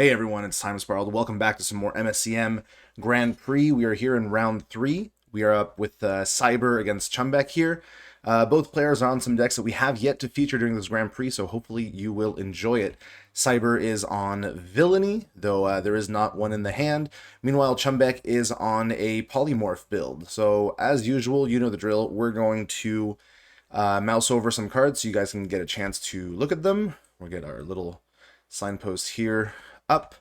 Hey everyone, it's Time Sparled. Welcome back to some more MSEM Grand Prix. We are here in round 3. We are up with Cyber against Chumbek here. Both players are on some decks that we have yet to feature during this Grand Prix, so hopefully you will enjoy it. Cyber is on Villainy, though there is not one in the hand. Meanwhile, Chumbek is on a Polymorph build. So as usual, you know the drill. We're going to mouse over some cards so you guys can get a chance to look at them. We'll get our little signpost here up.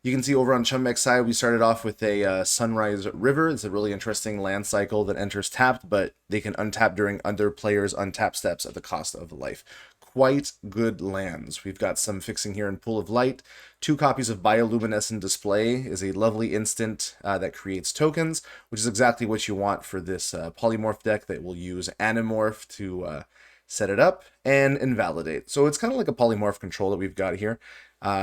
You can see over on Chumbek's side, we started off with a Sunrise River. It's a really interesting land cycle that enters tapped, but they can untap during other players' untap steps at the cost of life. Quite good lands. We've got some fixing here in Pool of Light. 2 copies of Bioluminescent Display is a lovely instant that creates tokens, which is exactly what you want for this Polymorph deck that will use Animorph to set it up and invalidate. So it's kind of like a Polymorph control that we've got here.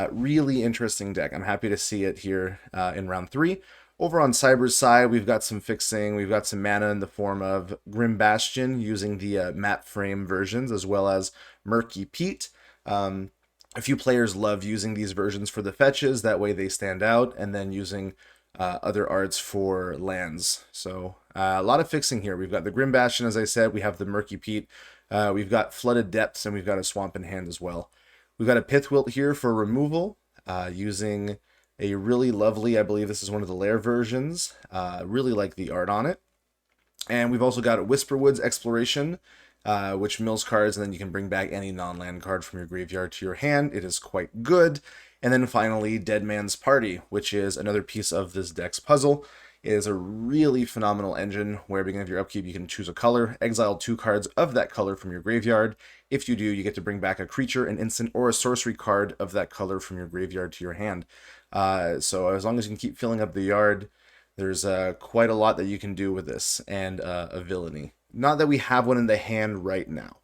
Really interesting deck. I'm happy to see it here in round 3. Over on Cyber's side, we've got some fixing. We've got some mana in the form of Grim Bastion using the map frame versions, as well as Murky Pete. A few players love using these versions for the fetches. That way they stand out, and then using other arts for lands. So a lot of fixing here. We've got the Grim Bastion, as I said. We have the Murky Pete. We've got Flooded Depths, and we've got a Swamp in hand as well. We've got a Pithwilt here for removal, using a really lovely, I believe this is one of the lair versions. Really like the art on it. And we've also got a Whisperwood's Exploration, which mills cards, and then you can bring back any non-land card from your graveyard to your hand. It is quite good. And then finally, Dead Man's Party, which is another piece of this deck's puzzle. It is a really phenomenal engine where at the beginning of your upkeep you can choose a color, exile 2 cards of that color from your graveyard. If you do, you get to bring back a creature, an instant, or a sorcery card of that color from your graveyard to your hand. So as long as you can keep filling up the yard, there's quite a lot that you can do with this, and a Villainy. Not that we have one in the hand right now.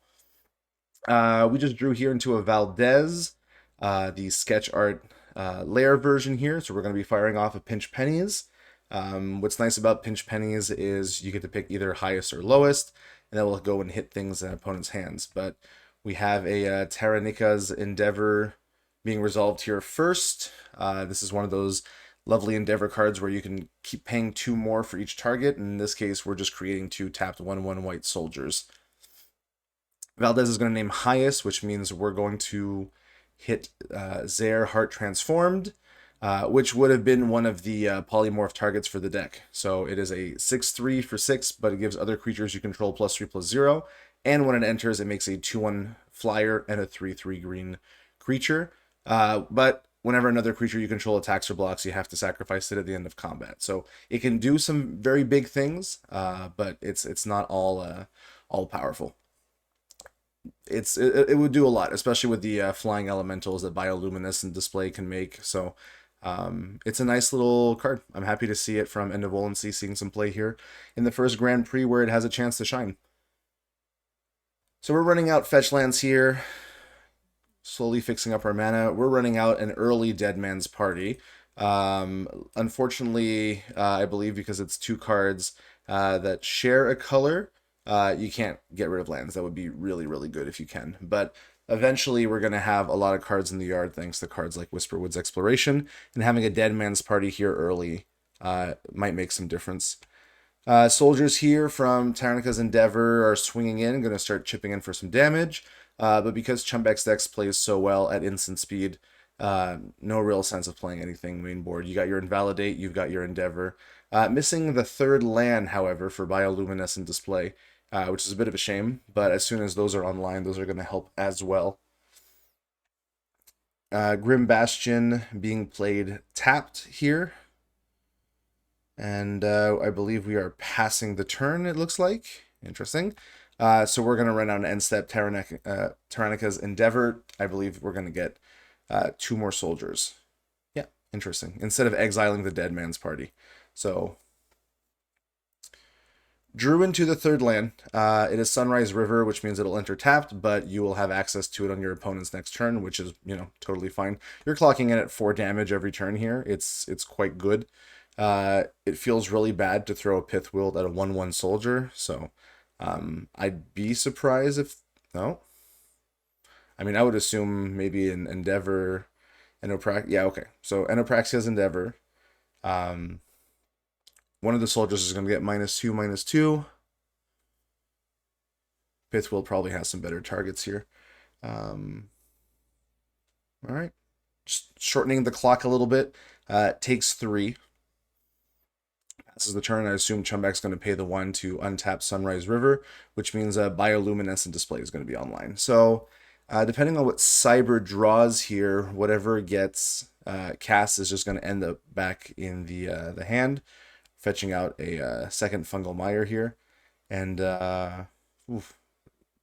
We just drew here into a Valdez, the sketch art layer version here, so we're going to be firing off of Pinch Pennies. What's nice about Pinch Pennies is you get to pick either highest or lowest, and that will go and hit things in opponent's hands. But we have a Taranika's Endeavor being resolved here first. This is one of those lovely Endeavor cards where you can keep paying 2 more for each target. In this case, we're just creating 2 tapped 1/1 white soldiers. Valdez is going to name highest, which means we're going to hit Zaire Heart Transformed, which would have been one of the polymorph targets for the deck. So it is a 6/3 for 6, but it gives other creatures you control +3/+0. And when it enters, it makes a 2/1 flyer and a 3/3 green creature. But whenever another creature you control attacks or blocks, you have to sacrifice it at the end of combat. So it can do some very big things, but it's not all powerful. It would do a lot, especially with the flying elementals that Bioluminescent Display can make. So it's a nice little card. I'm happy to see it from End of Volancy, seeing some play here in the first Grand Prix where it has a chance to shine. So we're running out fetch lands here, slowly fixing up our mana. We're running out an early Dead Man's Party. Unfortunately, I believe because it's 2 cards that share a color, you can't get rid of lands. That would be really, really good if you can. But eventually, we're going to have a lot of cards in the yard thanks to cards like Whisperwood's Exploration, and having a Dead Man's Party here early might make some difference. Soldiers here from Taranika's Endeavor are swinging in, going to start chipping in for some damage. But because Chumbek's deck plays so well at instant speed, no real sense of playing anything main board. You got your Invalidate, you've got your Endeavor. Missing the 3rd land, however, for Bioluminescent Display, which is a bit of a shame, but as soon as those are online, those are going to help as well. Grim Bastion being played tapped here. And I believe we are passing the turn, it looks like. Interesting. So we're going to run out an end step, Taranika's Endeavor. I believe we're going to get 2 more soldiers. Yeah, interesting. Instead of exiling the Dead Man's Party. So drew into the 3rd land. It is Sunrise River, which means it'll enter tapped, but you will have access to it on your opponent's next turn, which is, totally fine. You're clocking in at 4 damage every turn here. It's quite good. It feels really bad to throw a Pithwilt at a 1/1 soldier, so I'd be surprised if... No? I mean, I would assume maybe an Endeavor Yeah, okay. So Enopraxia's Endeavor. One of the soldiers is going to get -2, -2. Pith will probably have some better targets here. All right. Just shortening the clock a little bit. Takes 3. Passes the turn. I assume Chumbek's going to pay the 1 to untap Sunrise River, which means a bioluminescent display is going to be online. So, depending on what Cyber draws here, whatever gets cast is just going to end up back in the hand, fetching out a second Fungal Mire here. And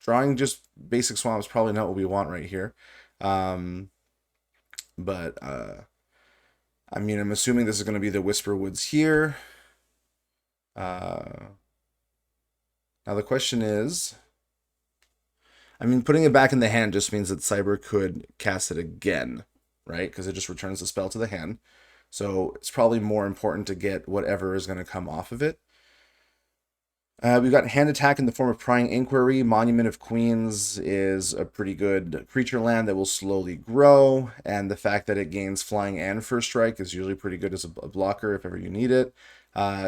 drawing just basic swamp is probably not what we want right here. But I mean, I'm assuming this is going to be the Whisper Woods here. Now the question is, I mean, putting it back in the hand just means that Cyber could cast it again, right? Because it just returns the spell to the hand. So it's probably more important to get whatever is going to come off of it. We've got hand attack in the form of Prying Inquiry. Monument of Queens is a pretty good creature land that will slowly grow, and the fact that it gains flying and first strike is usually pretty good as a blocker if ever you need it.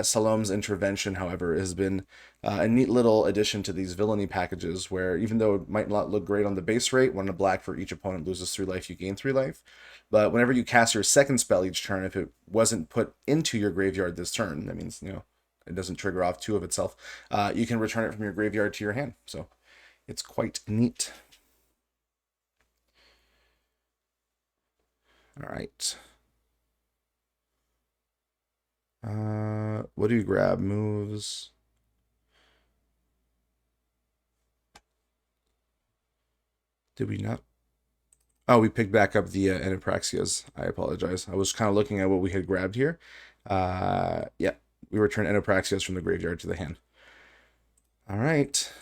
Salom's Intervention, however, has been a neat little addition to these Villainy packages, where even though it might not look great on the base rate, 1 in a black for each opponent loses 3 life, you gain 3 life. But whenever you cast your second spell each turn, if it wasn't put into your graveyard this turn, that means, you know, it doesn't trigger off 2 of itself, you can return it from your graveyard to your hand. So it's quite neat. All right. What do you grab? Moves. Did we not? Oh, we picked back up the Enopraxias. I apologize. I was kind of looking at what we had grabbed here. Yeah, we return Enopraxias from the graveyard to the hand. All right.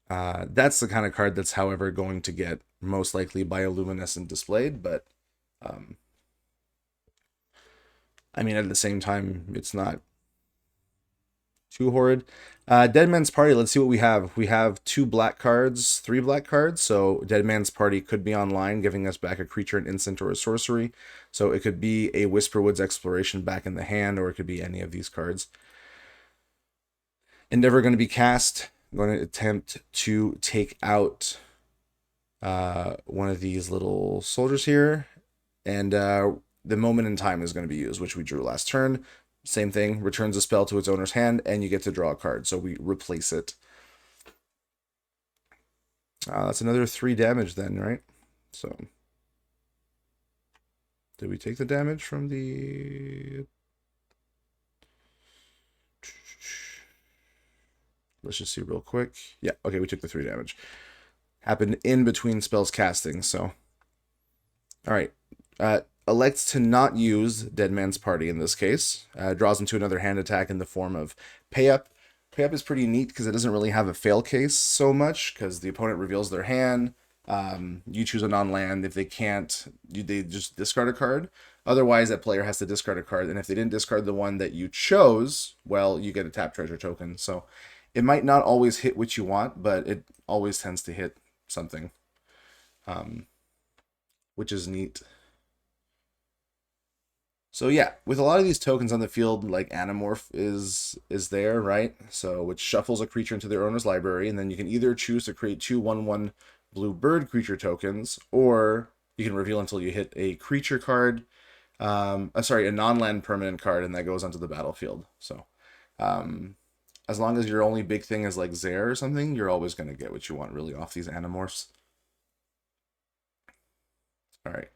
That's the kind of card that's, however, going to get most likely bioluminescent displayed, but I mean, at the same time, it's not too horrid. Dead Man's Party, let's see what we have. We have 2 black cards, 3 black cards, so Dead Man's Party could be online, giving us back a creature, an instant, or a sorcery. So it could be a Whisperwood's Exploration back in the hand, or it could be any of these cards. Endeavor going to be cast. I'm going to attempt to take out one of these little soldiers here, and the Moment in Time is going to be used, which we drew last turn. Same thing, returns a spell to its owner's hand, and you get to draw a card, so we replace it. That's another 3 damage then, right? So, did we take the damage from the... Let's just see real quick. Yeah, okay, we took the 3 damage. Happened in between spells casting, so... Alright. Elects to not use Dead Man's Party in this case. Draws into another hand attack in the form of Pay Up. Pay Up is pretty neat because it doesn't really have a fail case so much, because the opponent reveals their hand. You choose a non-land. If they can't, they just discard a card. Otherwise, that player has to discard a card, and if they didn't discard the one that you chose, well, you get a tap treasure token. So it might not always hit what you want, but it always tends to hit something, which is neat. So yeah, with a lot of these tokens on the field, like Animorph is there, right? So which shuffles a creature into their owner's library, and then you can either choose to create 2 1/1 blue bird creature tokens, or you can reveal until you hit a creature card, sorry, a non-land permanent card, and that goes onto the battlefield. So as long as your only big thing is like Zair or something, you're always going to get what you want really off these Animorphs. All right.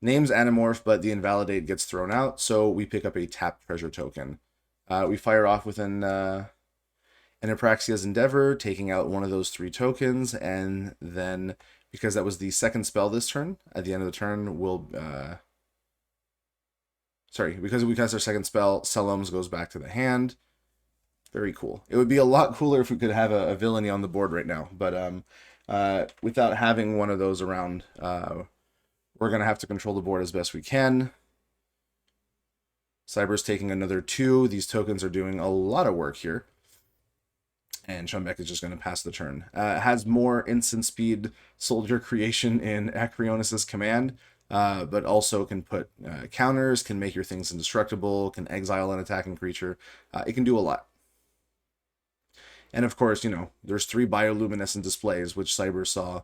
Name's Animorph, but the Invalidate gets thrown out, so we pick up a tapped treasure token. We fire off with an Enopraxia's Endeavor, taking out one of those 3 tokens, and then, because that was the second spell this turn, at the end of the turn, we'll... sorry, because we cast our second spell, Salom's goes back to the hand. Very cool. It would be a lot cooler if we could have a Villainy on the board right now, but without having one of those around... we're going to have to control the board as best we can. Cyber's taking another 2. These tokens are doing a lot of work here. And Chumbek is just going to pass the turn. It has more instant speed soldier creation in Acreonus's command, but also can put counters, can make your things indestructible, can exile an attacking creature. It can do a lot. And of course, you know, there's 3 bioluminescent displays, which Cyber saw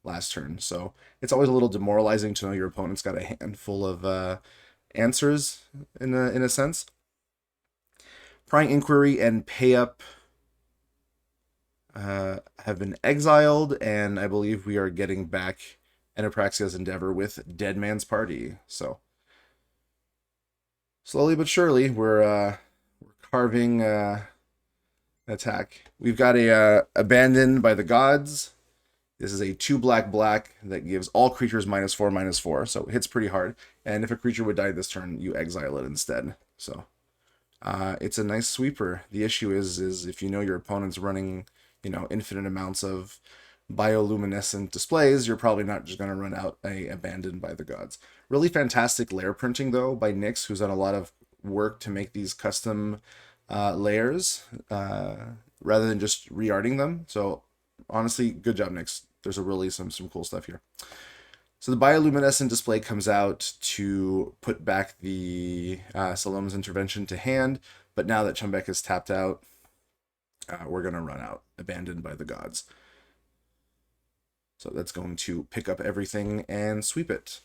last turn. So it's always a little demoralizing to know your opponent's got a handful of answers in a sense. Prying Inquiry and Pay Up have been exiled, and I believe we are getting back Anapraxia's Endeavor with Dead Man's Party. So slowly but surely, we're carving attack. We've got a Abandoned by the Gods. This is a 2 black that gives all creatures -4/-4, so it hits pretty hard. And if a creature would die this turn, you exile it instead. So it's a nice sweeper. The issue is if you know your opponent's running, you know, infinite amounts of bioluminescent displays, you're probably not just going to run out a Abandoned by the Gods. Really fantastic layer printing, though, by Nyx, who's done a lot of work to make these custom layers rather than just re-arting them. So honestly, good job, Nyx. There's really some cool stuff here. So the bioluminescent display comes out to put back the Salome's Intervention to hand, but now that Chumbek is tapped out, we're going to run out Abandoned by the Gods. So that's going to pick up everything and sweep it.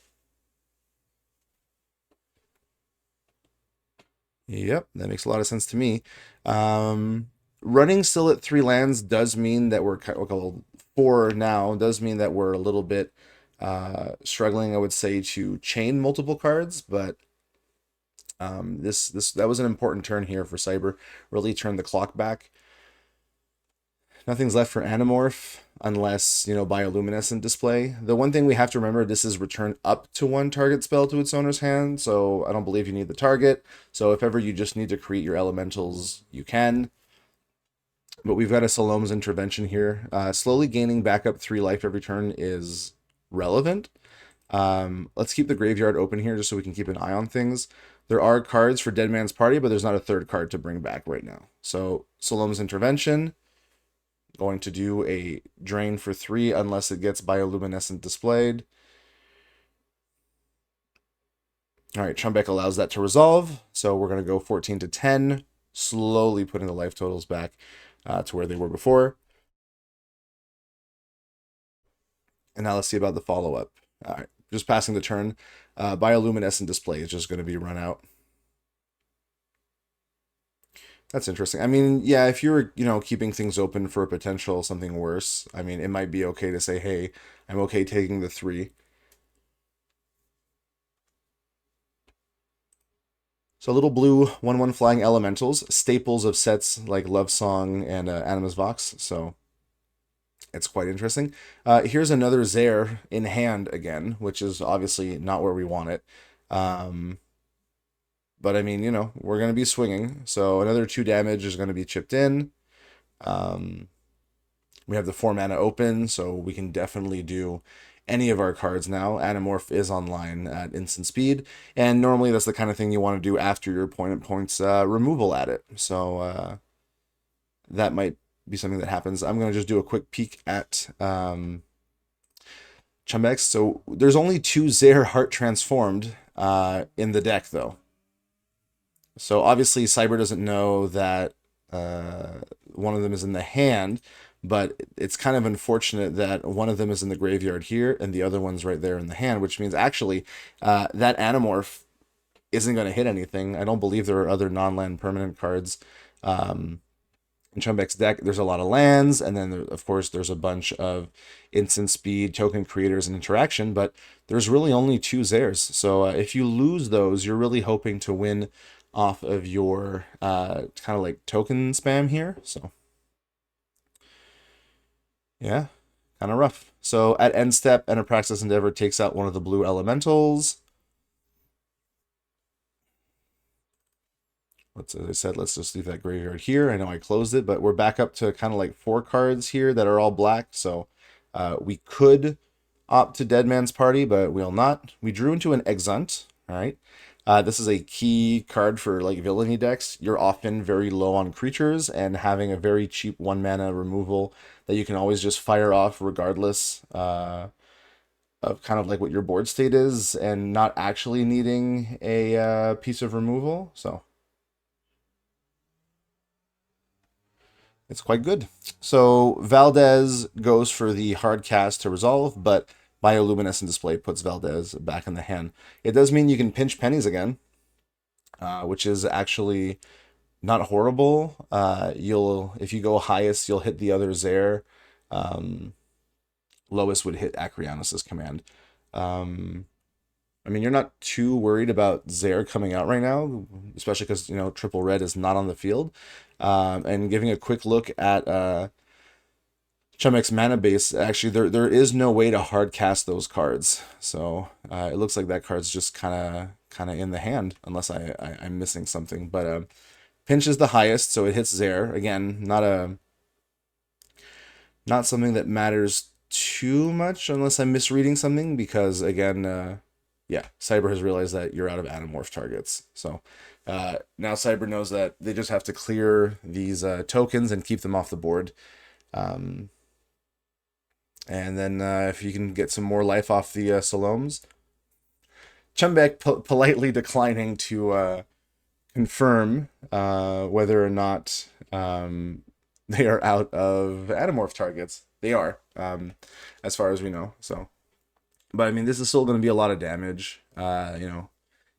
Yep, that makes a lot of sense to me. Running still at 3 lands does mean that we're 4 now, does mean that we're a little bit struggling, I would say, to chain multiple cards, but that was an important turn here for Cyber. Really turned the clock back. Nothing's left for Animorph unless, you know, bioluminescent display. The one thing we have to remember, this is return up to 1 target spell to its owner's hand, so I don't believe you need the target. So if ever you just need to create your elementals, you can. But we've got a Salome's Intervention here. Slowly gaining back up 3 life every turn is relevant. Let's keep the graveyard open here just so we can keep an eye on things. There are cards for Dead Man's Party, but there's not a 3rd card to bring back right now. So Salome's Intervention, going to do a drain for 3 unless it gets bioluminescent displayed. All right, Chumbek allows that to resolve, so we're going to go 14 to 10, slowly putting the life totals back to where they were before. And now let's see about the follow-up. All right, just passing the turn. Bioluminescent display is just going to be run out. That's interesting. I mean, yeah, if you're, you know, keeping things open for a potential something worse, I mean, it might be okay to say, hey, I'm okay taking the 3. So little blue 1/1 flying elementals, staples of sets like Love Song and Animus Vox, so it's quite interesting. Here's another Zaire in hand again, which is obviously not where we want it. But I mean, you know, we're going to be swinging. So another 2 damage is going to be chipped in. We have the 4 mana open, so we can definitely do any of our cards now. Animorph is online at instant speed, and normally that's the kind of thing you want to do after your opponent points removal at it. So that might be something that happens. I'm going to just do a quick peek at Chumbek. So there's only 2 Zaire Heart Transformed in the deck, though. So obviously Cyber doesn't know that one of them is in the hand, but it's kind of unfortunate that one of them is in the graveyard here and the other one's right there in the hand, which means actually that Animorph isn't going to hit anything. I don't believe there are other non-land permanent cards in Chumbek's deck. There's a lot of lands, and then of course there's a bunch of instant speed token creators and interaction, but there's really only 2 Zaires. So if you lose those, you're really hoping to win off of your kind of like token spam here. So yeah, kind of rough. So at end step, Anapraxia's Endeavor takes out one of the blue elementals. As I said, let's just leave that graveyard here. I know I closed it, but we're back up to kind of like 4 cards here that are all black. So we could opt to Dead Man's Party, but we'll not. We drew into an Exunt. All right. This is a key card for like Villainy decks. You're often very low on creatures, and having a very cheap 1 mana removal that you can always just fire off regardless of kind of like what your board state is, and not actually needing a piece of removal. So it's quite good. So Valdez goes for the hard cast to resolve, but Bioluminescent Display puts Valdez back in the hand. It does mean you can pinch pennies again, which is actually not horrible. You'll if you go highest, you'll hit the other Zaire. Lowest would hit Acrianus' command. I mean, you're not too worried about Zaire coming out right now, especially because, triple red is not on the field. And giving a quick look at Chumek's mana base, actually, there is no way to hard cast those cards. So it looks like that card's just kind of in the hand, unless I'm missing something. But pinch is the highest, so it hits Zaire. Again, not something that matters too much unless I'm misreading something, because again, yeah, Cyber has realized that you're out of Animorph targets. So now Cyber knows that they just have to clear these tokens and keep them off the board. And then if you can get some more life off the Saloms. Chumbek politely declining to confirm whether or not they are out of Animorph targets. They are, as far as we know. So, but I mean, this is still going to be a lot of damage. It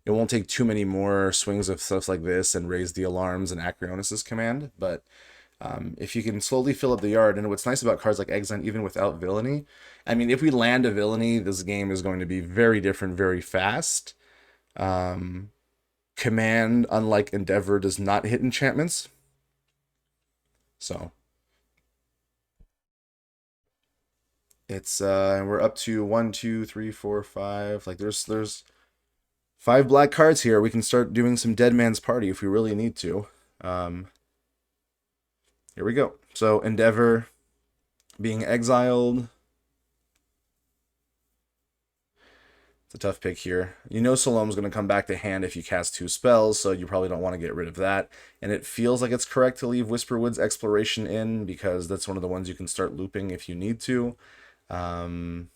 won't take too many more swings of stuff like this and raise the alarms and Acrianus' command. But if you can slowly fill up the yard, and what's nice about cards like Exile, even without Villainy, I mean, if we land a Villainy, this game is going to be very different, very fast. Command, unlike Endeavor, does not hit enchantments. So it's we're up to 1, 2, 3, 4, 5. Like there's 5 black cards here. We can start doing some Dead Man's Party if we really need to. Here we go. So Endeavor being exiled. It's a tough pick here. Salom's going to come back to hand if you cast 2 spells, so you probably don't want to get rid of that. And it feels like it's correct to leave Whisperwood's Exploration in, because that's one of the ones you can start looping if you need to. So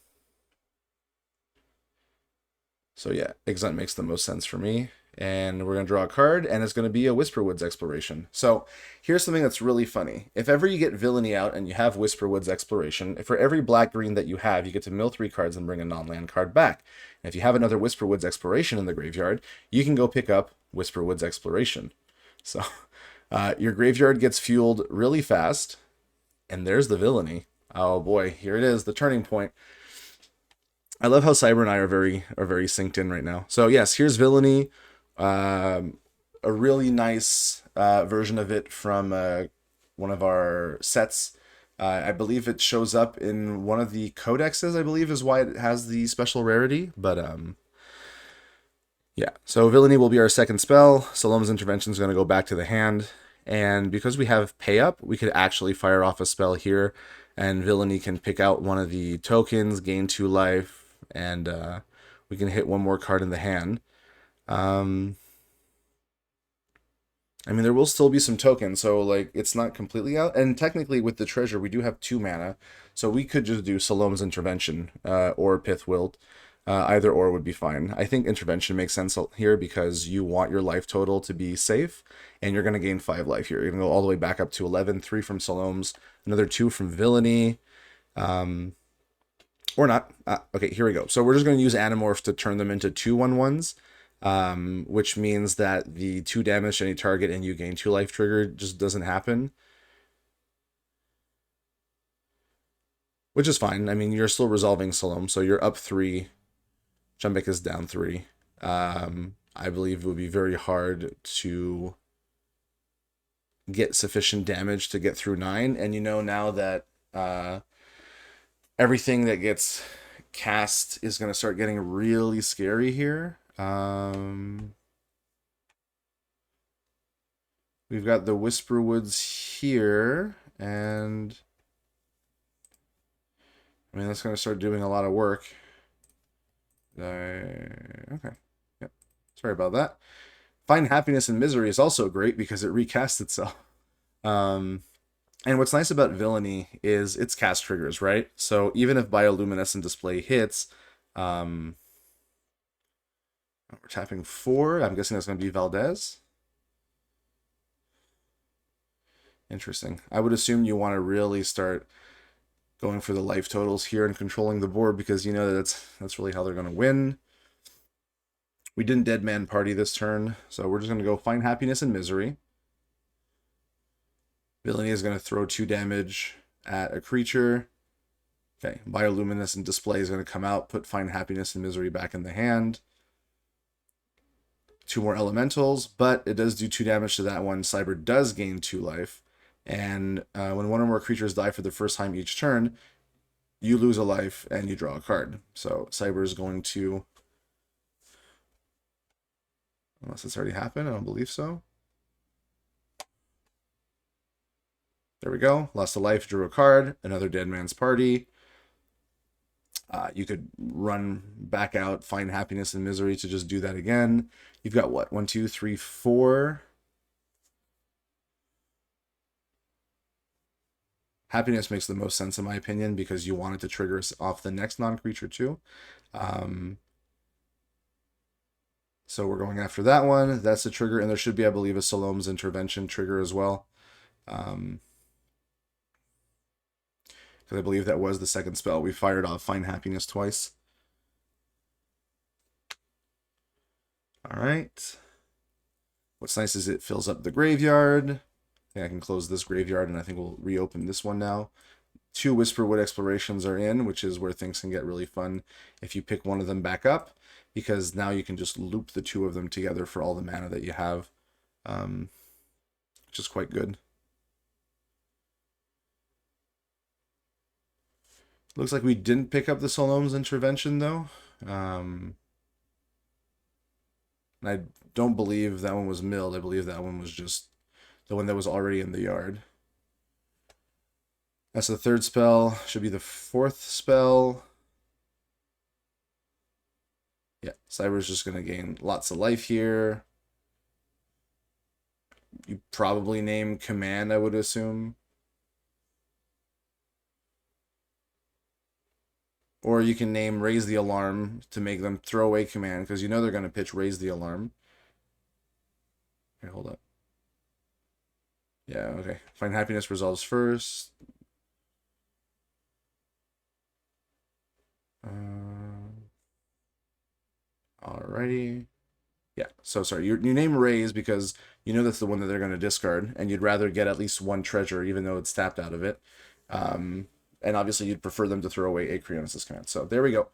yeah, Exile makes the most sense for me. And we're going to draw a card, and it's going to be a Whisperwood's Exploration. So here's something that's really funny. If ever you get Villainy out and you have Whisperwood's Exploration, for every black-green that you have, you get to mill 3 cards and bring a non-land card back. And if you have another Whisperwood's Exploration in the graveyard, you can go pick up Whisperwood's Exploration. So your graveyard gets fueled really fast, and there's the Villainy. Oh boy, here it is, the turning point. I love how Cyber and I are very synced in right now. So yes, here's Villainy. A really nice version of it from one of our sets. I believe it shows up in one of the codexes, I believe is why it has the special rarity. But yeah, so Villainy will be our second spell. Salom's Intervention is going to go back to the hand. And because we have Pay Up, we could actually fire off a spell here. And Villainy can pick out one of the tokens, gain 2 life, and we can hit 1 more card in the hand. I mean, there will still be some tokens, so like it's not completely out. And technically, with the treasure, we do have 2 mana, so we could just do Salom's Intervention or Pith Wilt. Either or would be fine. I think Intervention makes sense here because you want your life total to be safe, and you're going to gain 5 life here. You're going to go all the way back up to 11, 3 from Salom's, another 2 from Villainy. Or not. Okay, here we go. So we're just going to use Animorph to turn them into 2/1/1s. Which means that the 2 damage to any target and you gain 2 life trigger just doesn't happen. Which is fine. I mean, you're still resolving Salom, so you're up 3. Chumbek is down 3. I believe it would be very hard to get sufficient damage to get through 9. And now that everything that gets cast is going to start getting really scary here. We've got the Whisperwoods here, and I mean that's going to start doing a lot of work. Okay, yep. Sorry about that. Find Happiness and Misery is also great because it recasts itself. Um, and what's nice about Villainy is its cast triggers, right? So even if Bioluminescent Display hits, we're tapping 4. I'm guessing that's going to be Valdez. Interesting. I would assume you want to really start going for the life totals here and controlling the board because you know that's really how they're going to win. We didn't Dead Man Party this turn, so we're just going to go Find Happiness and Misery. Villainy is going to throw 2 damage at a creature. Okay, Bioluminescent Display is going to come out, put Find Happiness and Misery back in the hand. 2 more elementals, but it does do 2 damage to that one. Cyber does gain 2 life. And when one or more creatures die for the first time each turn, you lose a life and you draw a card. So Cyber is going to... Unless it's already happened, I don't believe so. There we go. Lost a life, drew a card. Another Dead Man's Party. You could run back out, Find Happiness and Misery to just do that again. You've got what? 1, 2, 3, 4. Happiness makes the most sense in my opinion because you want it to trigger off the next non-creature too. So we're going after that one. That's the trigger, and there should be, I believe, a Salom's Intervention trigger as well. Because I believe that was the second spell. We fired off Find Happiness twice. All right. What's nice is it fills up the graveyard. I think I can close this graveyard, and I think we'll reopen this one now. 2 Whisperwood Explorations are in, which is where things can get really fun if you pick one of them back up, because now you can just loop the 2 of them together for all the mana that you have, which is quite good. Looks like we didn't pick up the Salom's Intervention, though. I don't believe that one was milled. I believe that one was just the one that was already in the yard. That's the 3rd spell. Should be the 4th spell. Yeah, Cyber's just going to gain lots of life here. You probably name Command, I would assume. Or you can name Raise the Alarm to make them throw away Command, because you know they're going to pitch Raise the Alarm. Okay, hold up. Yeah, okay. Find Happiness resolves first. Alrighty. Yeah, so sorry. You name Raise because you know that's the one that they're going to discard, and you'd rather get at least 1 treasure, even though it's tapped out of it. And obviously you'd prefer them to throw away Acreonus' Command. So there we go.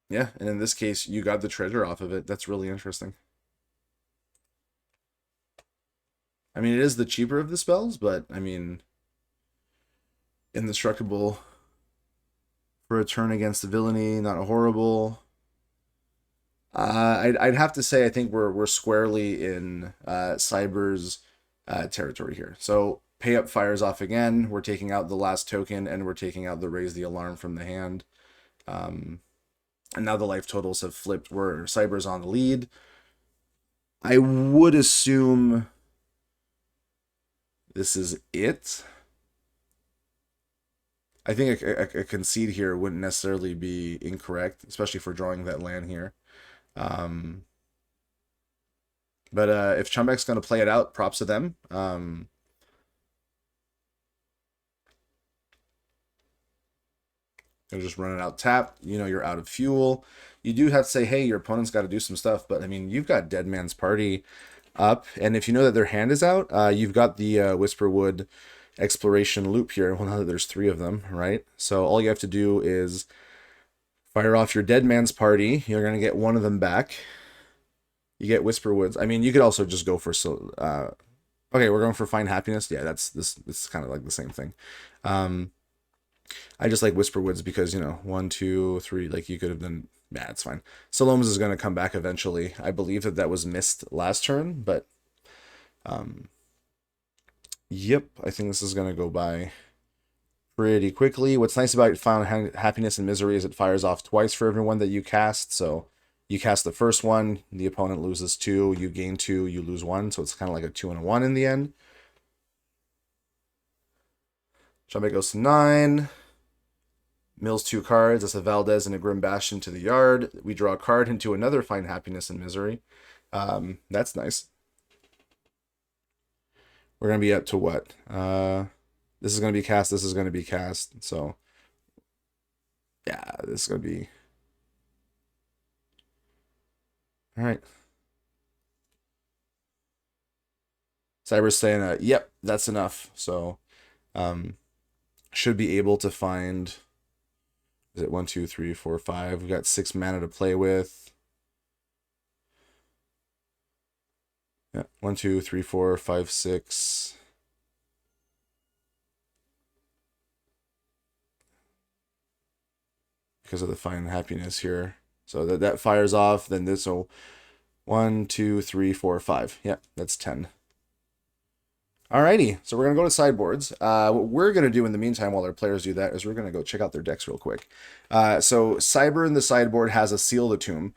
Yeah, and in this case, you got the treasure off of it. That's really interesting. I mean, it is the cheaper of the spells, but, I mean, indestructible for a turn against the Villainy, not horrible. I'd have to say I think we're squarely in Cyber's territory here. So Pay Up fires off again. We're taking out the last token, and we're taking out the Raise the Alarm from the hand. And now the life totals have flipped where Cyber's on the lead. I would assume this is it. I think a concede here wouldn't necessarily be incorrect, especially for drawing that land here. But if Chumbek's going to play it out, props to them. You'll just run it out tap. You know you're out of fuel. You do have to say, hey, your opponent's got to do some stuff. But, I mean, you've got Dead Man's Party up. And if you know that their hand is out, you've got the Whisperwood Exploration loop here. Well, now that there's 3 of them, right? So all you have to do is fire off your Dead Man's Party. You're going to get 1 of them back. You get Whisperwoods. I mean, you could also just go for... okay, we're going for Find Happiness. Yeah, this is kind of like the same thing. I just like Whisperwoods because, you know, 1, 2, 3, like you could have done... Yeah, it's fine. Salom's is going to come back eventually. I believe that was missed last turn, but... Yep, I think this is going to go by pretty quickly. What's nice about Final Happiness and Misery is it fires off twice for everyone that you cast. So you cast the first one, the opponent loses 2, you gain 2, you lose 1. So it's kind of like a 2 and a 1 in the end. Chumbe goes to 9. Mills 2 cards. That's a Valdez and a Grim Bastion to the yard. We draw a card into another Find Happiness and Misery. That's nice. We're going to be up to what? This is going to be cast. This is going to be cast. So, yeah, this is going to be... All right. Cyber's saying, yep, that's enough. So, should be able to find... Is it 1, 2, 3, 4, 5? We've got 6 mana to play with. Yeah, 1, 2, 3, 4, 5, 6. Because of the Find Happiness here. So that fires off. Then this will 1, 2, 3, 4, 5. Yeah, that's 10. Alrighty, so we're going to go to sideboards. What we're going to do in the meantime while our players do that is we're going to go check out their decks real quick. So Cyber in the sideboard has a Seal the Tomb.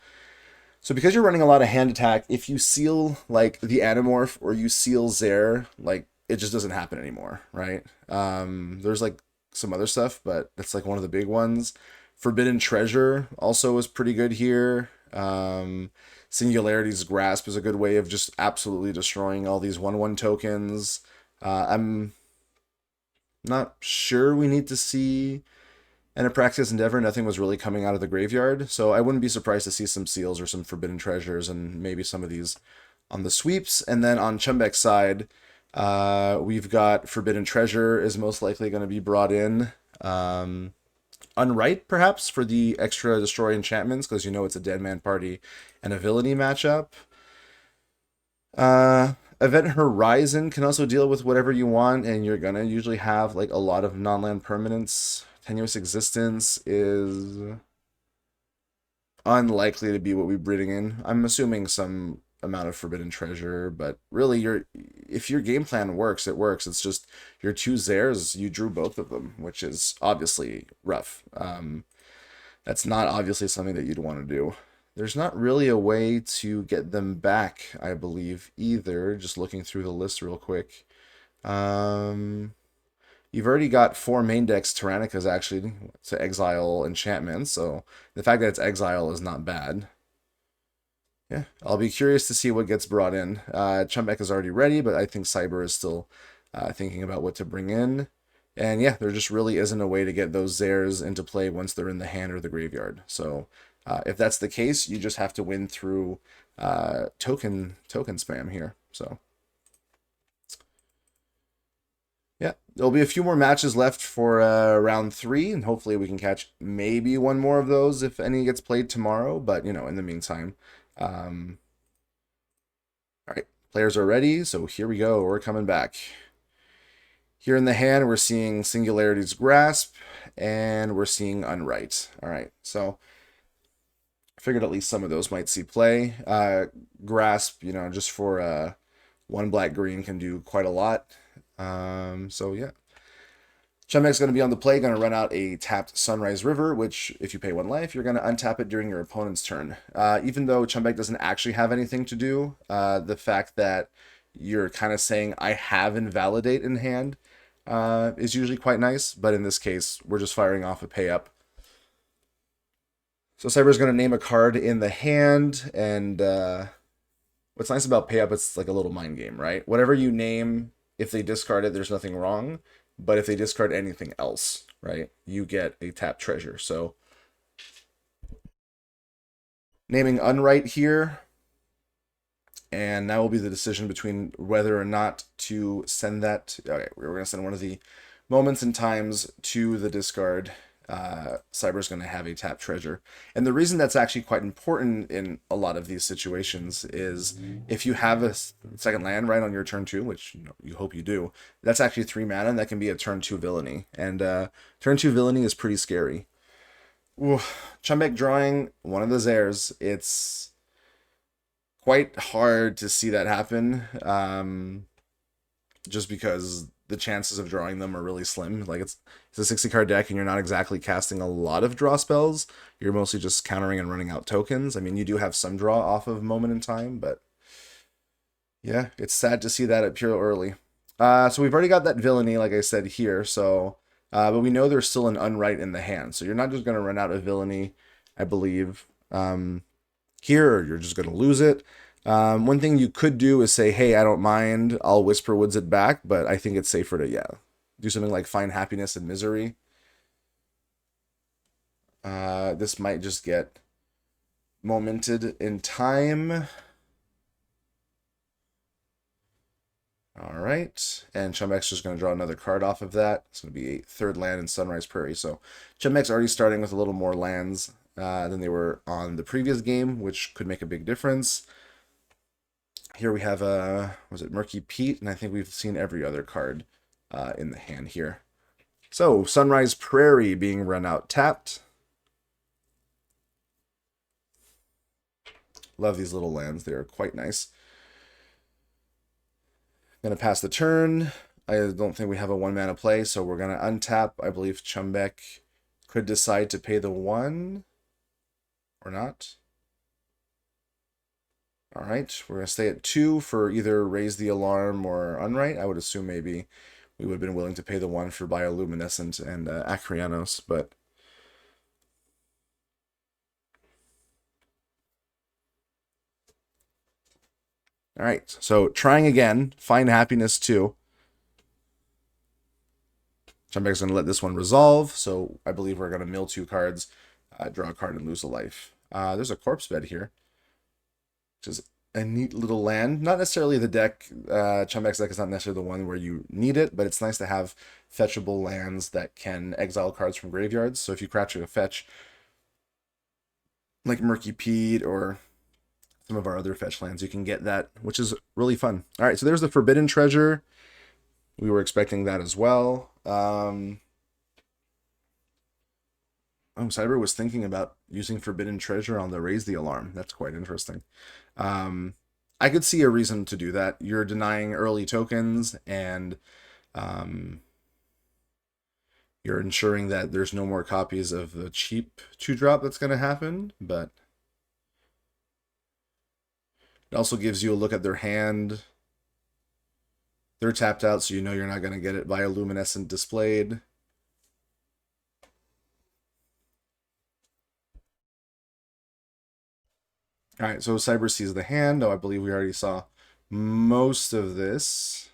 So because you're running a lot of hand attack, if you seal like the Animorph or you seal Zaire, like it just doesn't happen anymore, right? There's like some other stuff, but that's like one of the big ones. Forbidden Treasure also is pretty good here. Singularity's Grasp is a good way of just absolutely destroying all these 1/1 tokens. I'm not sure we need to see an Apraxis Endeavor. Nothing was really coming out of the graveyard, so I wouldn't be surprised to see some seals or some Forbidden Treasures and maybe some of these on the sweeps. And then on Chumbek's side, we've got Forbidden Treasure is most likely going to be brought in. Unright, perhaps, for the extra destroy enchantments, because you know it's a Dead Man Party and a Villainy matchup. Event Horizon can also deal with whatever you want, and you're gonna usually have like a lot of non-land permanents. Tenuous Existence is unlikely to be what we bring in. I'm assuming some amount of Forbidden Treasure, but really if your game plan works, it works. It's just your 2 Zaires, you drew both of them, which is obviously rough. That's not obviously something that you'd want to do. There's not really a way to get them back, I believe, either. Just looking through the list real quick. You've already got 4 main decks Tyrannicas actually to exile enchantments, so the fact that it's exile is not bad. Yeah, I'll be curious to see what gets brought in. Chumbek is already ready, but I think Cyber is still thinking about what to bring in. And yeah, there just really isn't a way to get those Zaires into play once they're in the hand or the graveyard. So if that's the case, you just have to win through token spam here. So yeah, there'll be a few more matches left for round 3, and hopefully we can catch maybe one more of those if any gets played tomorrow. But you know, in the meantime. All right, players are ready, so here we go. We're coming back. Here in the hand, we're seeing Singularity's Grasp, and we're seeing Unright. All right, so I figured at least some of those might see play. Grasp, you know, just for 1 black-green can do quite a lot. So yeah. Chumbek's going to be on the play, going to run out a tapped Sunrise River, which, if you pay 1 life, you're going to untap it during your opponent's turn. Even though Chumbek doesn't actually have anything to do, the fact that you're kind of saying, I have Invalidate in hand, is usually quite nice, but in this case, we're just firing off a pay up. So Cyber's going to name a card in the hand, and what's nice about pay up, it's like a little mind game, right? Whatever you name, if they discard it, there's nothing wrong. But if they discard anything else, right, you get a tapped treasure. So naming Unright here, and that will be the decision between whether or not to send that. Okay, we're going to send one of the moments and times to the discard. Cyber's going to have a tapped treasure. And the reason that's actually quite important in a lot of these situations is if you have a second land right on your turn 2, which you hope you do, that's actually 3 mana, and that can be a turn 2 Villainy. And turn 2 Villainy is pretty scary. Ooh, Chumbek drawing one of the Zaires. It's quite hard to see that happen, just because the chances of drawing them are really slim. Like it's a 60 card deck and you're not exactly casting a lot of draw spells. You're mostly just countering and running out tokens. I mean, you do have some draw off of Moment in Time, but yeah, it's sad to see that appear early. So we've already got that Villainy, like I said here. So, but we know there's still an Unwrite in the hand. So you're not just going to run out of Villainy, I believe, here, or you're just going to lose it. One thing you could do is say, hey, I don't mind, I'll Whisper Woods it back, but I think it's safer to, yeah, do something like Find Happiness and Misery. This might just get momented in time. All right, and Chumbek's just going to draw another card off of that. It's going to be a third land in Sunrise Prairie. So Chumbek's already starting with a little more lands than they were on the previous game, which could make a big difference. Here we have, was it Murky Pete? And I think we've seen every other card in the hand here. So Sunrise Prairie being run out tapped. Love these little lands. They are quite nice. Going to pass the turn. I don't think we have a 1-mana play, so we're going to untap. I believe Chumbek could decide to pay the 1 or not. All right, we're going to stay at 2 for either Raise the Alarm or Unwrite. I would assume maybe we would have been willing to pay the 1 for Bioluminescent and Acrianos, but all right, so trying again, Find Happiness 2. Chumbek's going to let this one resolve, so I believe we're going to mill 2 cards, draw a card, and lose a life. There's a Corpse Bed here, which is a neat little land. Not necessarily the deck, Chumbek's deck is not necessarily the one where you need it, but it's nice to have fetchable lands that can exile cards from graveyards. So if you crouch a fetch, like Murky Pete or some of our other fetch lands, you can get that, which is really fun. All right, so there's the Forbidden Treasure. We were expecting that as well. Cyber was thinking about using Forbidden Treasure on the Raise the Alarm. That's quite interesting. I could see a reason to do that. You're denying early tokens, and you're ensuring that there's no more copies of the cheap 2-drop that's going to happen, but it also gives you a look at their hand. They're tapped out, so you know you're not going to get it Bioluminescent displayed. All right, so Cyber sees the hand. Oh, I believe we already saw most of this.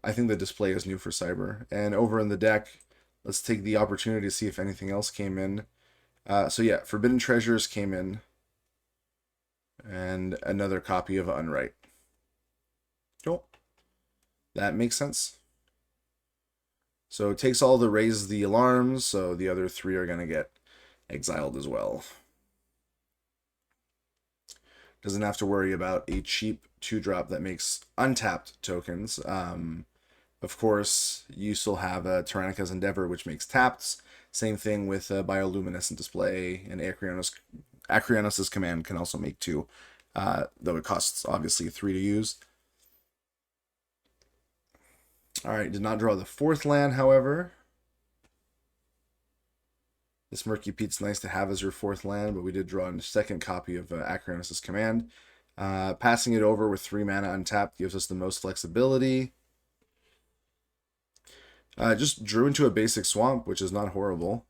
I think the display is new for Cyber. And over in the deck, let's take the opportunity to see if anything else came in. So yeah, Forbidden Treasures came in. And another copy of Unwrite. Cool. That makes sense. So it takes all the Raise the Alarms, so the other 3 are going to get exiled as well. Doesn't have to worry about a cheap 2-drop that makes untapped tokens. Of course, you still have Tyranica's Endeavor, which makes tapped. Same thing with Bioluminescent Display, and Acrianos' Command can also make 2, though it costs obviously 3 to use. All right, did not draw the 4th land, however. This Murky Pete's nice to have as your 4th land, but we did draw a 2nd copy of Acrianos' Command. Passing it over with 3 mana untapped gives us the most flexibility. Just drew into a basic swamp, which is not horrible.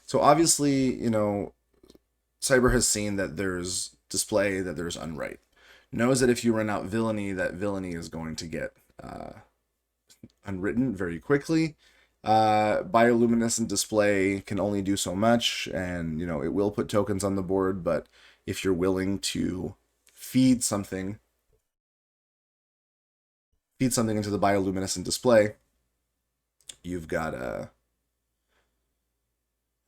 So obviously, you know, Cyber has seen that there's display, that there's Unwrite. Knows that if you run out Villainy, that Villainy is going to get unwritten very quickly. Bioluminescent Display can only do so much, and you know it will put tokens on the board, but if you're willing to feed something into the Bioluminescent Display, you've got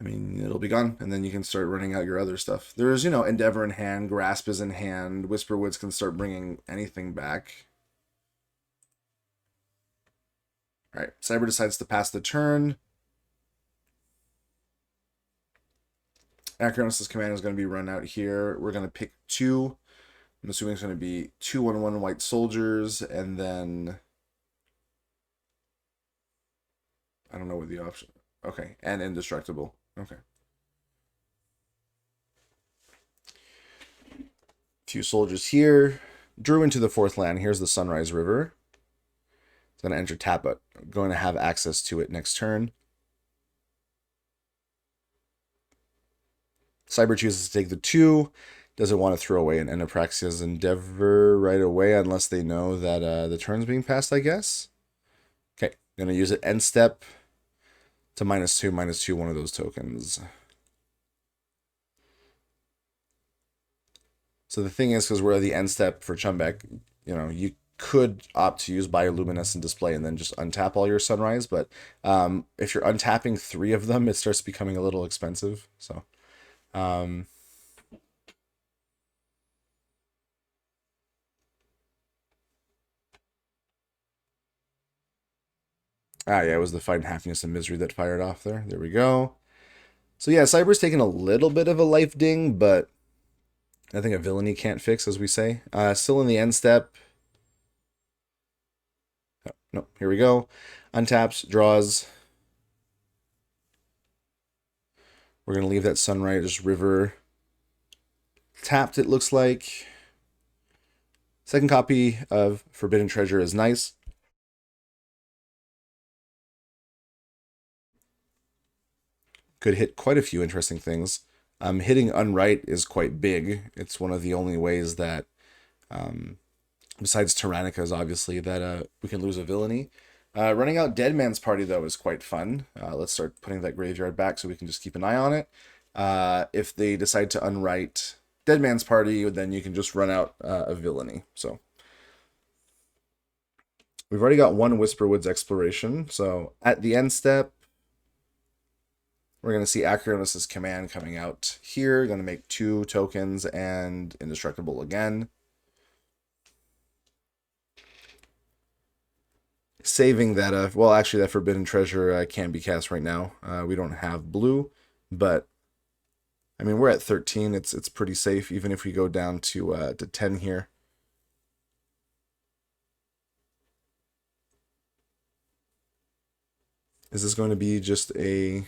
I mean, it'll be gone, and then you can start running out your other stuff. There's, you know, Endeavor in hand, Grasp is in hand, Whisper Woods can start bringing anything back. All right, Cyber decides to pass the turn. Acrianos' Command is going to be run out here. We're going to pick 2. I'm assuming it's going to be 2/1/1 white soldiers, and then I don't know what the option. Okay, and indestructible. Okay. Few soldiers here. Drew into the 4th land. Here's the Sunrise River. It's going to enter tap, but going to have access to it next turn. Cyber chooses to take the 2. Doesn't want to throw away an Anapraxia's Endeavor right away unless they know that the turn's being passed, I guess. Okay, going to use it end step to -2/-2 one of those tokens. So the thing is, because we're at the end step for Chumbek, you could opt to use Bioluminescent Display and then just untap all your Sunrise, but if you're untapping 3 of them, it starts becoming a little expensive. So yeah, it was the Fight and Happiness and Misery that fired off there. There we go. So yeah, Cyber's taking a little bit of a life ding, but I think a Villainy can't fix, as we say. Still in the end step. Oh, no, here we go. Untaps, draws. We're going to leave that Sunrise River tapped, it looks like. Second copy of Forbidden Treasure is nice. Could hit quite a few interesting things. Hitting Unright is quite big. It's one of the only ways that, besides Tyrannica's obviously, that we can lose a Villainy. Running out Dead Man's Party, though, is quite fun. Let's start putting that graveyard back so we can just keep an eye on it. If they decide to unwrite Dead Man's Party, then you can just run out a Villainy. So we've already got one Whisperwood's Exploration. So at the end step, we're going to see Acronis' command coming out here. Going to make 2 tokens and indestructible again. Saving that, well, actually, that Forbidden Treasure can't be cast right now. We don't have blue, but I mean, we're at 13. It's pretty safe, even if we go down to 10 here. Is this going to be just a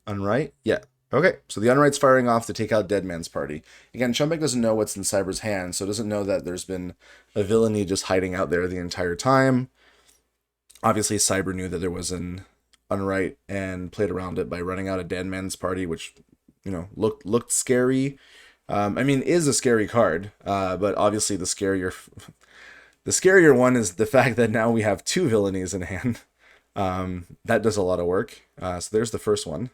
unwrite? Yeah. Okay, so the unwrite's firing off to take out Dead Man's Party. Again, Chumbek doesn't know what's in Cyber's hand, so doesn't know that there's been a Villainy just hiding out there the entire time. Obviously, Cyber knew that there was an unwrite and played around it by running out a Dead Man's Party, which, looked scary. I mean, is a scary card, but obviously the scarier one is the fact that now we have 2 Villainies in hand. That does a lot of work. So there's the first one,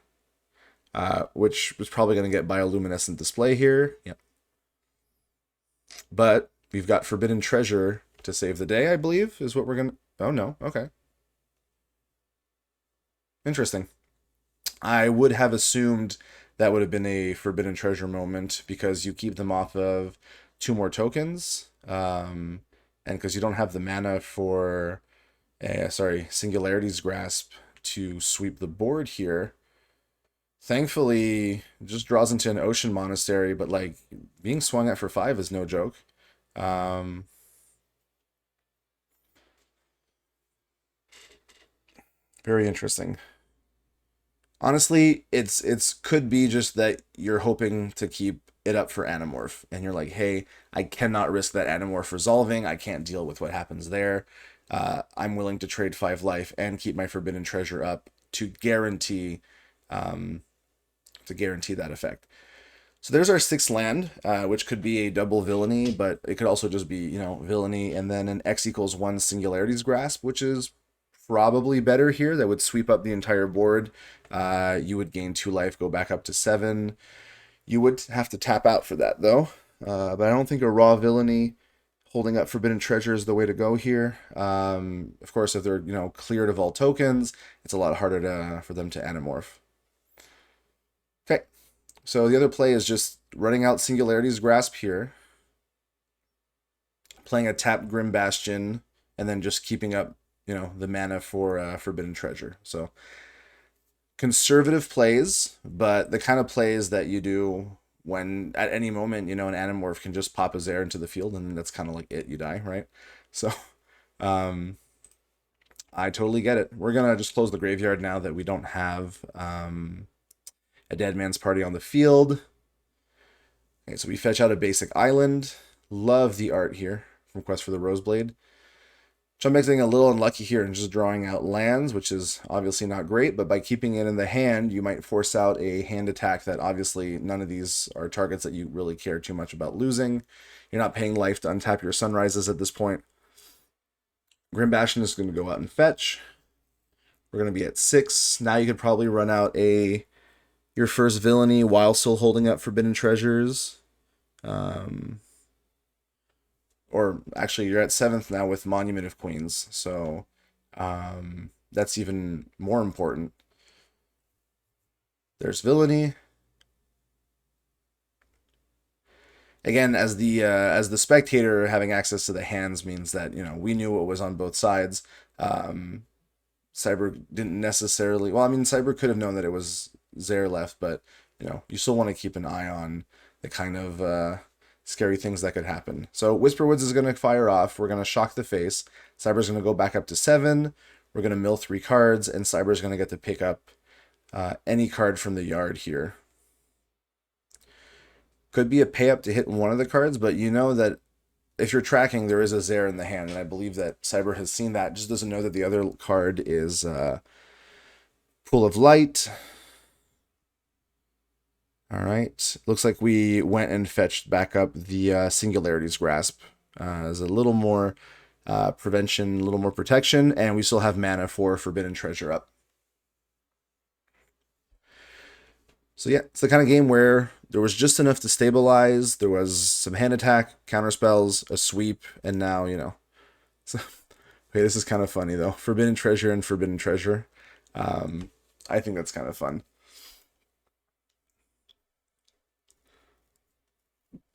which was probably going to get Bioluminescent Display here. Yep. But we've got Forbidden Treasure to save the day, I believe, is what we're going to... Oh, no. Okay. Interesting. I would have assumed that would have been a Forbidden Treasure moment because you keep them off of 2 more tokens. And because you don't have the mana for... Singularity's Grasp to sweep the board here. Thankfully, it just draws into an Ocean Monastery, but like being swung at for 5 is no joke. Very interesting. Honestly, it's could be just that you're hoping to keep it up for Animorph, and you're like, hey, I cannot risk that Animorph resolving. I can't deal with what happens there. I'm willing to trade 5 life and keep my Forbidden Treasure up to guarantee that effect. So there's our 6th land, which could be a double Villainy, but it could also just be, Villainy and then an X=1 Singularity's Grasp, which is probably better here. That would sweep up the entire board. You would gain 2 life, go back up to 7. You would have to tap out for that, though. But I don't think a raw Villainy holding up Forbidden Treasure is the way to go here. Of course, if they're, cleared of all tokens, it's a lot harder for them to Animorph. Okay, so the other play is just running out Singularity's Grasp here, playing a tap Grim Bastion, and then just keeping up, the mana for Forbidden Treasure. So conservative plays, but the kind of plays that you do when at any moment, you know, an Animorph can just pop a Zare into the field, and that's kind of like it, you die, right? So, um, I totally get it. We're gonna just close the graveyard now that we don't have a Dead Man's Party on the field. Okay, so we fetch out a basic island. Love the art here from Quest for the Roseblade. Chumbek's getting a little unlucky here and just drawing out lands, which is obviously not great, but by keeping it in the hand, you might force out a hand attack that obviously none of these are targets that you really care too much about losing. You're not paying life to untap your Sunrises at this point. Grim Bastion is going to go out and fetch. We're going to be at 6. Now you could probably run out your first Villainy while still holding up Forbidden Treasures. Or actually, you're at 7th now with Monument of Queens, so that's even more important. There's Villainy. Again, as the spectator, having access to the hands means that, you know, we knew what was on both sides. Cyber didn't necessarily. Well, I mean, Cyber could have known that it was Zare left, but you know, you still want to keep an eye on the kind of scary things that could happen. So Whisperwoods is going to fire off. We're going to shock the face. Cyber's going to go back up to 7. We're going to mill 3 cards, and Cyber's going to get to pick up any card from the yard here. Could be a pay up to hit one of the cards, but you know that if you're tracking, there is a Zare in the hand, and I believe that Cyber has seen that, just doesn't know that the other card is Pool of Light. All right, looks like we went and fetched back up the Singularity's Grasp. There's a little more prevention, a little more protection, and we still have mana for Forbidden Treasure up. So yeah, it's the kind of game where there was just enough to stabilize. There was some hand attack, counter spells, a sweep, and now, you know. So, okay, this is kind of funny though. Forbidden Treasure and Forbidden Treasure. I think that's kind of fun.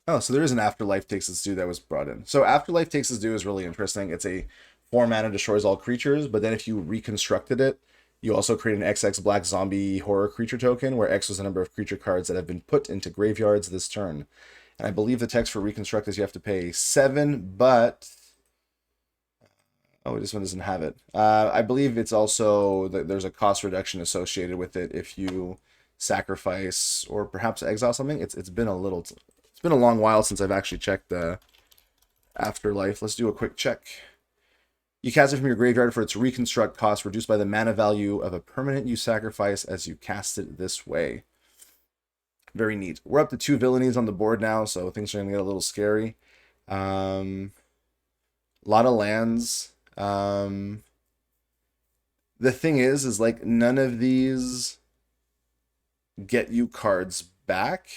Oh, so there is an Afterlife Takes Its Due that was brought in. So Afterlife Takes Its Due is really interesting. It's a 4 mana destroys all creatures, but then if you reconstructed it, you also create an XX black zombie horror creature token, where X was the number of creature cards that have been put into graveyards this turn. And I believe the text for reconstruct is you have to pay 7, but oh, this one doesn't have it. I believe it's also that there's a cost reduction associated with it if you sacrifice or perhaps exile something. It's been a little. It's been a long while since I've actually checked the Afterlife. Let's do a quick check. You cast it from your graveyard for its reconstruct cost, reduced by the mana value of a permanent you sacrifice as you cast it this way. Very neat. We're up to 2 Villainies on the board now, so things are going to get a little scary. A lot of lands. The thing is like none of these get you cards back.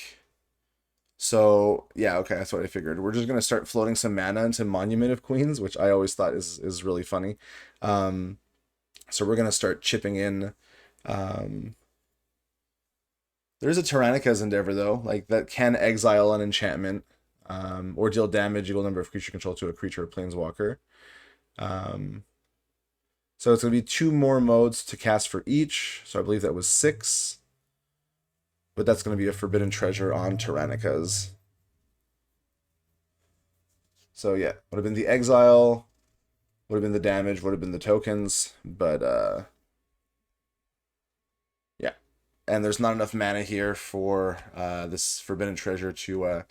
So, yeah, okay, that's what I figured. We're just going to start floating some mana into Monument of Queens, which I always thought is really funny. So we're going to start chipping in. There's a Tyranica's Endeavor, though, like that can exile an enchantment or deal damage equal number of creature control to a creature or planeswalker. So it's going to be 2 more modes to cast for each. So I believe that was 6. But that's going to be a Forbidden Treasure on Tyrannicas. So yeah, would have been the exile, would have been the damage, would have been the tokens, but yeah. And there's not enough mana here for this Forbidden Treasure to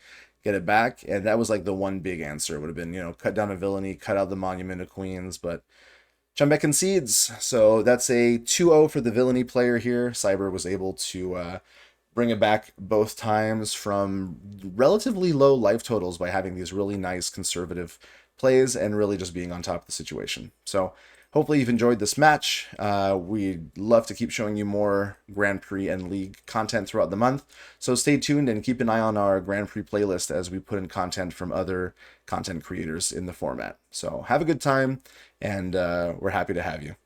get it back. And that was like the one big answer. It would have been, you know, cut down a Villainy, cut out the Monument of Queens, but Chumbek concedes. So that's a 2-0 for the Villainy player here. Cyber was able to bring it back both times from relatively low life totals by having these really nice conservative plays and really just being on top of the situation. So hopefully you've enjoyed this match. We'd love to keep showing you more Grand Prix and League content throughout the month. So stay tuned and keep an eye on our Grand Prix playlist as we put in content from other content creators in the format. So have a good time, and we're happy to have you.